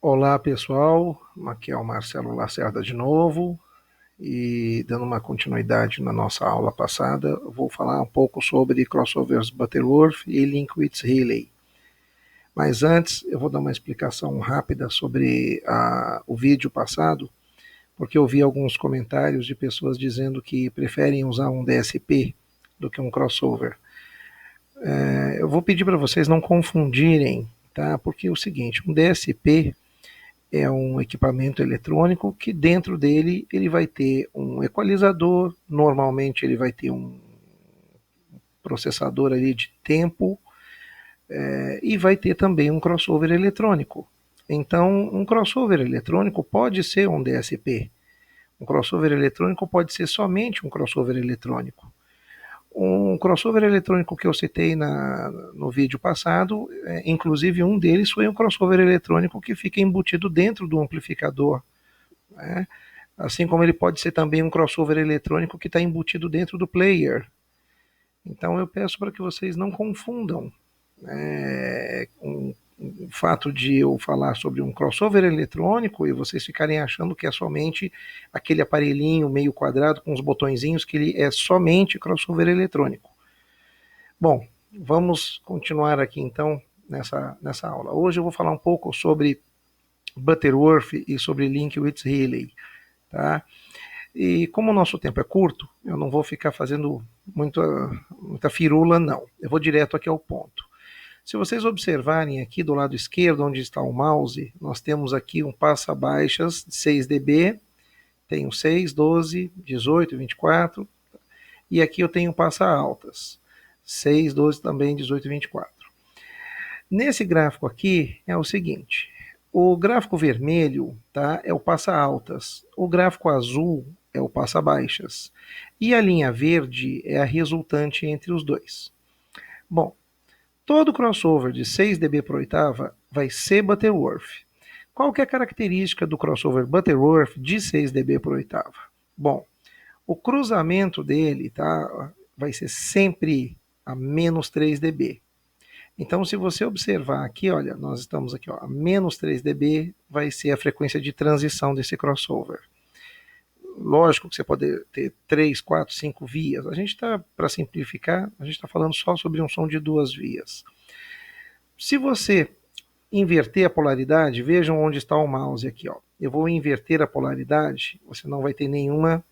Olá pessoal, aqui é o Marcelo Lacerda de novo e dando uma continuidade na nossa aula passada, eu vou falar um pouco sobre crossovers Butterworth e Linkwitz-Riley. Mas antes eu vou dar uma explicação rápida sobre o vídeo passado, porque eu vi alguns comentários de pessoas dizendo que preferem usar um DSP do que um crossover. Eu vou pedir para vocês não confundirem, tá? Porque é o seguinte, um DSP é um equipamento eletrônico que dentro dele ele vai ter um equalizador, normalmente ele vai ter um processador ali de tempo e vai ter também um crossover eletrônico. Então, um crossover eletrônico pode ser um DSP. Um crossover eletrônico pode ser somente um crossover eletrônico. Um crossover eletrônico que eu citei no vídeo passado, inclusive um deles foi um crossover eletrônico que fica embutido dentro do amplificador, né? Assim como ele pode ser também um crossover eletrônico que está embutido dentro do player. Então eu peço para que vocês não confundam o fato de eu falar sobre um crossover eletrônico e vocês ficarem achando que é somente aquele aparelhinho meio quadrado com os botõezinhos, que ele é somente crossover eletrônico. Bom, vamos continuar aqui então nessa aula. Hoje eu vou falar um pouco sobre Butterworth e sobre Linkwitz-Riley, tá? E como o nosso tempo é curto, eu não vou ficar fazendo muita firula, não. Eu vou direto aqui ao ponto. Se vocês observarem aqui do lado esquerdo, onde está o mouse, nós temos aqui um passa-baixas de 6 dB, tenho 6, 12, 18, 24, e aqui eu tenho passa-altas, 6, 12 também, 18 e 24. Nesse gráfico aqui é o seguinte, o gráfico vermelho, tá, é o passa-altas, o gráfico azul é o passa-baixas, e a linha verde é a resultante entre os dois. Bom, todo crossover de 6 dB por oitava vai ser Butterworth. Qual que é a característica do crossover Butterworth de 6 dB por oitava? Bom, o cruzamento dele, tá, vai ser sempre a menos 3 dB. Então, se você observar aqui, olha, nós estamos aqui, ó, a menos 3 dB vai ser a frequência de transição desse crossover. Lógico que você pode ter 3, 4, 5 vias. A gente está, para simplificar, a gente está falando só sobre um som de 2 vias. Se você inverter a polaridade, vejam onde está o mouse aqui, ó. Eu vou inverter a polaridade, você não vai ter nenhuma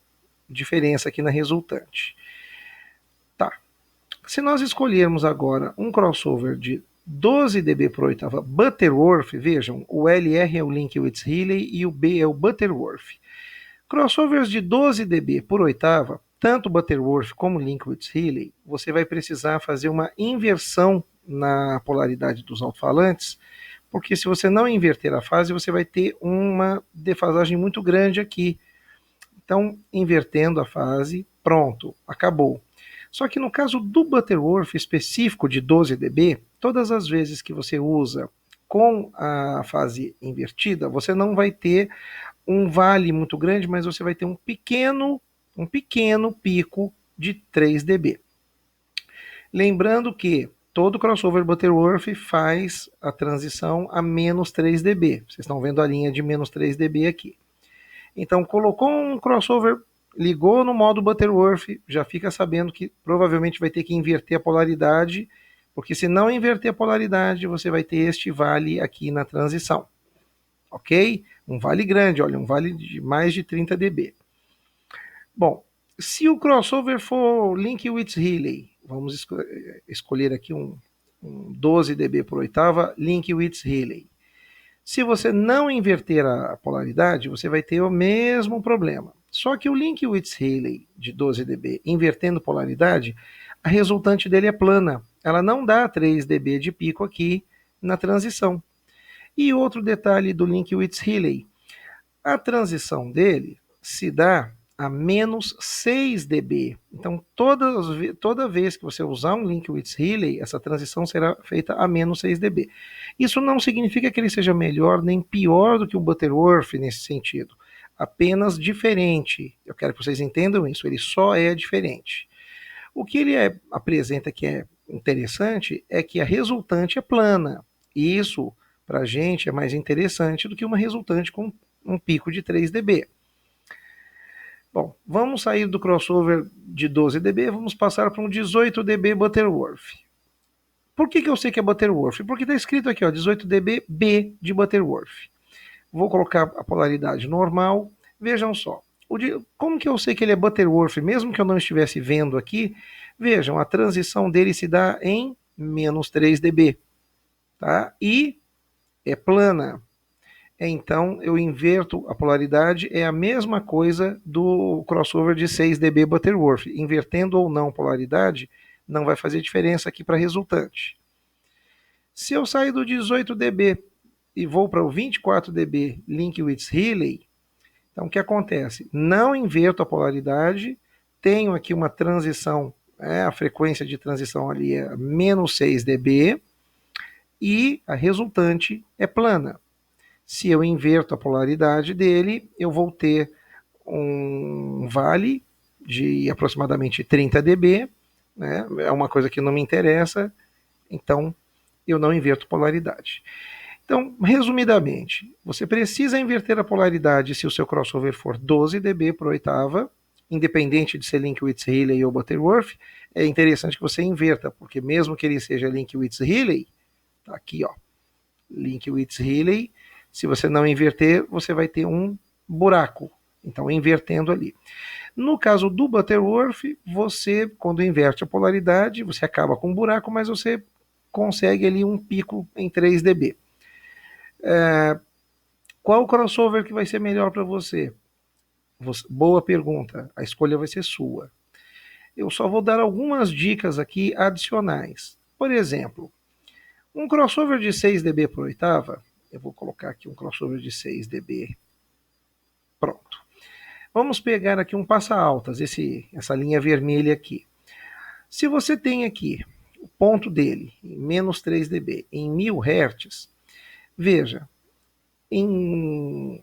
diferença aqui na resultante. Tá. Se nós escolhermos agora um crossover de 12 dB por oitava Butterworth, vejam, o LR é o Linkwitz-Riley e o B é o Butterworth. Crossovers de 12 dB por oitava, tanto Butterworth como Linkwitz-Riley, você vai precisar fazer uma inversão na polaridade dos alto-falantes, porque se você não inverter a fase, você vai ter uma defasagem muito grande aqui. Então, invertendo a fase, pronto, acabou. Só que no caso do Butterworth específico de 12 dB, todas as vezes que você usa com a fase invertida, você não vai ter um vale muito grande, mas você vai ter um pequeno pico de 3 dB. Lembrando que todo crossover Butterworth faz a transição a menos 3 dB. Vocês estão vendo a linha de menos 3 dB aqui. Então, colocou um crossover, ligou no modo Butterworth, já fica sabendo que provavelmente vai ter que inverter a polaridade, porque se não inverter a polaridade, você vai ter este vale aqui na transição. Ok? Um vale grande, olha, um vale de mais de 30 dB. Bom, se o crossover for Linkwitz-Riley, vamos escolher aqui um 12 dB por oitava, Linkwitz-Riley. Se você não inverter a polaridade, você vai ter o mesmo problema. Só que o Linkwitz-Riley de 12 dB invertendo polaridade, a resultante dele é plana. Ela não dá 3 dB de pico aqui na transição. E outro detalhe do Linkwitz-Riley, a transição dele se dá a menos 6 dB. Então, toda vez que você usar um Linkwitz-Riley, essa transição será feita a menos 6 dB. Isso não significa que ele seja melhor nem pior do que o Butterworth nesse sentido, apenas diferente. Eu quero que vocês entendam isso, ele só é diferente. O que ele apresenta que é interessante é que a resultante é plana. E isso, para a gente é mais interessante do que uma resultante com um pico de 3 dB. Bom, vamos sair do crossover de 12 dB, vamos passar para um 18 dB Butterworth. Por que eu sei que é Butterworth? Porque está escrito aqui, ó, 18 dB B de Butterworth. Vou colocar a polaridade normal. Vejam só, como que eu sei que ele é Butterworth, mesmo que eu não estivesse vendo aqui? Vejam, a transição dele se dá em menos 3 dB, tá? E é plana. Então eu inverto a polaridade, é a mesma coisa do crossover de 6 dB Butterworth. Invertendo ou não polaridade, não vai fazer diferença aqui para a resultante. Se eu sair do 18 dB e vou para o 24 dB Linkowitz-Healy, então o que acontece? Não inverto a polaridade, tenho aqui uma transição, a frequência de transição ali é menos 6 dB, e a resultante é plana. Se eu inverto a polaridade dele, eu vou ter um vale de aproximadamente 30 dB, né? É uma coisa que não me interessa, então eu não inverto polaridade. Então, resumidamente, você precisa inverter a polaridade se o seu crossover for 12 dB por oitava, independente de ser Linkowitz-Healy ou Butterworth. É interessante que você inverta, porque mesmo que ele seja Linkowitz-Healy, tá aqui, ó, Linkowitz-Healy, se você não inverter, você vai ter um buraco. Então, invertendo ali. No caso do Butterworth, você, quando inverte a polaridade, você acaba com um buraco, mas você consegue ali um pico em 3 dB. Qual crossover que vai ser melhor para você? Boa pergunta. A escolha vai ser sua. Eu só vou dar algumas dicas aqui adicionais. Por exemplo, um crossover de 6 dB por oitava, eu vou colocar aqui um crossover de 6 dB. Pronto. Vamos pegar aqui um passa-altas, essa linha vermelha aqui. Se você tem aqui o ponto dele em menos 3 dB em 1000 Hz, veja, em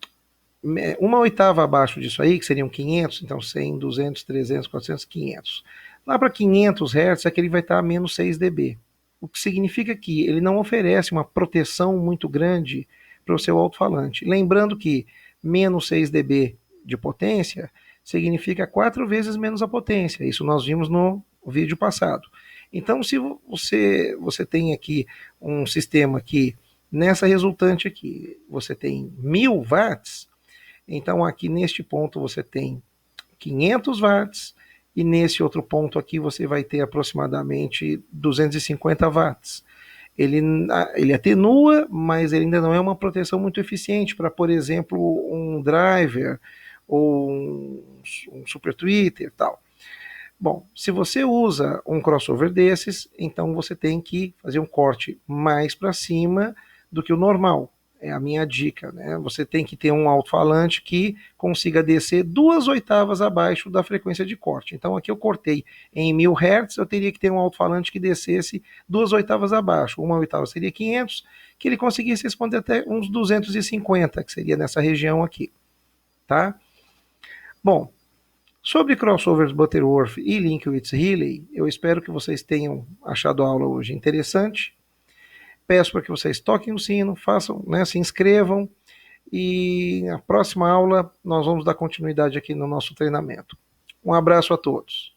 uma oitava abaixo disso aí, que seriam 500, então 100, 200, 300, 400, 500. Lá para 500 Hz é que ele vai estar a menos 6 dB. O que significa que ele não oferece uma proteção muito grande para o seu alto-falante. Lembrando que menos 6 dB de potência significa 4 vezes menos a potência. Isso nós vimos no vídeo passado. Então, se você tem aqui um sistema que, nessa resultante aqui, você tem 1000 watts, então aqui neste ponto você tem 500 watts, e nesse outro ponto aqui você vai ter aproximadamente 250 watts. Ele atenua, mas ele ainda não é uma proteção muito eficiente para, por exemplo, um driver ou um super tweeter e tal. Bom, se você usa um crossover desses, então você tem que fazer um corte mais para cima do que o normal. É a minha dica, né? Você tem que ter um alto-falante que consiga descer 2 oitavas abaixo da frequência de corte. Então aqui eu cortei em 1000 Hz, eu teria que ter um alto-falante que descesse 2 oitavas abaixo. Uma oitava seria 500, que ele conseguisse responder até uns 250, que seria nessa região aqui, tá? Bom, sobre crossovers Butterworth e Linkowitz-Healy, eu espero que vocês tenham achado a aula hoje interessante. Peço para que vocês toquem o sino, façam, né, se inscrevam, e na próxima aula nós vamos dar continuidade aqui no nosso treinamento. Um abraço a todos.